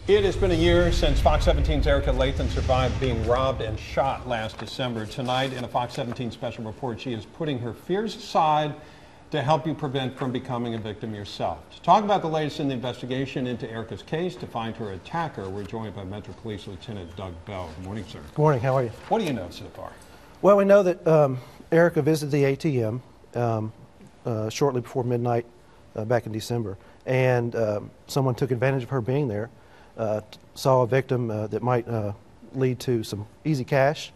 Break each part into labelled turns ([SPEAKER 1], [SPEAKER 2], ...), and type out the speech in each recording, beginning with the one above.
[SPEAKER 1] It has been a year since Fox 17's Erika Lathon survived being robbed and shot last December. Tonight, in a Fox 17 special report, she is putting her fears aside to help you prevent from becoming a victim yourself. To talk about the latest in the investigation into Erika's case, to find her attacker, we're joined by Metro Police Lieutenant Doug Bell. Good morning, sir.
[SPEAKER 2] Good morning. How are you?
[SPEAKER 1] What do you know so far?
[SPEAKER 2] Well, we know that Erika visited the ATM shortly before midnight back in December, and someone took advantage of her being there. Saw a victim that might lead to some easy cash,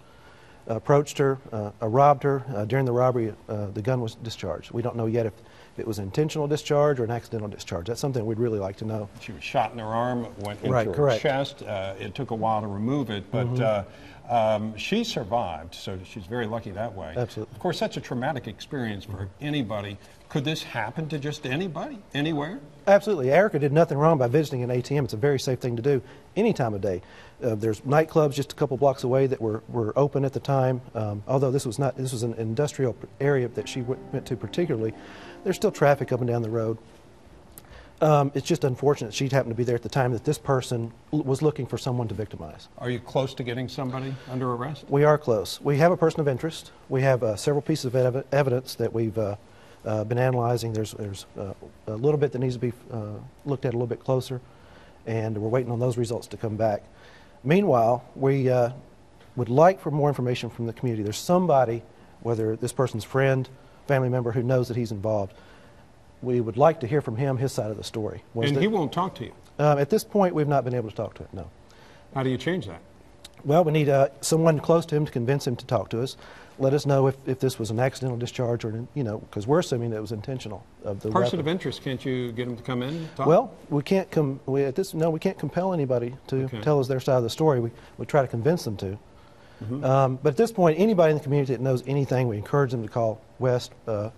[SPEAKER 2] approached her, robbed her. During the robbery, the gun was discharged. We don't know yet if it was an intentional discharge or an accidental discharge. That's something we'd really like to know.
[SPEAKER 1] She was shot in her arm, went into her chest. It took a while to remove it, but she survived, so she's very lucky that way.
[SPEAKER 2] Absolutely.
[SPEAKER 1] Of course, that's a traumatic experience for anybody. Could this happen to just anybody, anywhere?
[SPEAKER 2] Absolutely. Erika did nothing wrong by visiting an ATM. It's a very safe thing to do any time of day. There's nightclubs just a couple blocks away that were open at the time. Although this was an industrial area that she went to particularly. There's still traffic up and down the road. It's just unfortunate she'd happened to be there at the time that this person was looking for someone to victimize. Are
[SPEAKER 1] you close to getting somebody under arrest?
[SPEAKER 2] We are close. We have a person of interest. We have several pieces of evidence that we've been analyzing. There's a little bit that needs to be looked at a little bit closer, and we're waiting on those results to come back. Meanwhile, we would like for more information from the community. There's somebody, whether this person's friend, family member, who knows that he's involved. We would like to hear from him, his side of the story.
[SPEAKER 1] And he won't talk to you?
[SPEAKER 2] At this point, we've not been able to talk to him, no.
[SPEAKER 1] How do you change that?
[SPEAKER 2] Well, we need someone close to him to convince him to talk to us. Let us know if this was an accidental discharge or, because we're assuming that it was intentional.
[SPEAKER 1] Person of interest, can't you get him to come in and talk?
[SPEAKER 2] Well, we can't we can't compel anybody to tell us their side of the story. We try to convince them to. But at this point, anybody in the community that knows anything, we encourage them to call West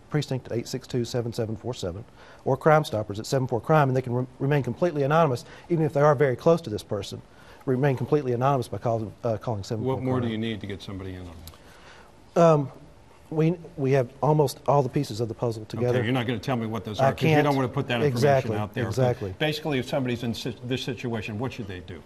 [SPEAKER 2] Precinct at 862-7747 or Crime Stoppers at 74-CRIME, and they can remain completely anonymous, even if they are very close to this person. Remain completely anonymous by calling 74-CRIME.
[SPEAKER 1] What more do you need to get somebody in on that?
[SPEAKER 2] We have almost all the pieces of the puzzle together.
[SPEAKER 1] Okay, you're not going to tell me what those are because you don't want to put that information out there.
[SPEAKER 2] Exactly.
[SPEAKER 1] But basically, if somebody's in this situation, what should they do?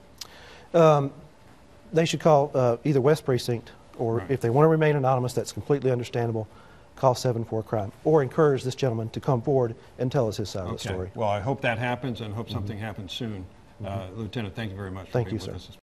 [SPEAKER 2] They should call either West Precinct, or if they want to remain anonymous, that's completely understandable, call 74-CRIME, or encourage this gentleman to come forward and tell us his side of the story.
[SPEAKER 1] Well, I hope that happens and hope something happens soon. Lieutenant, thank you very much for being with us.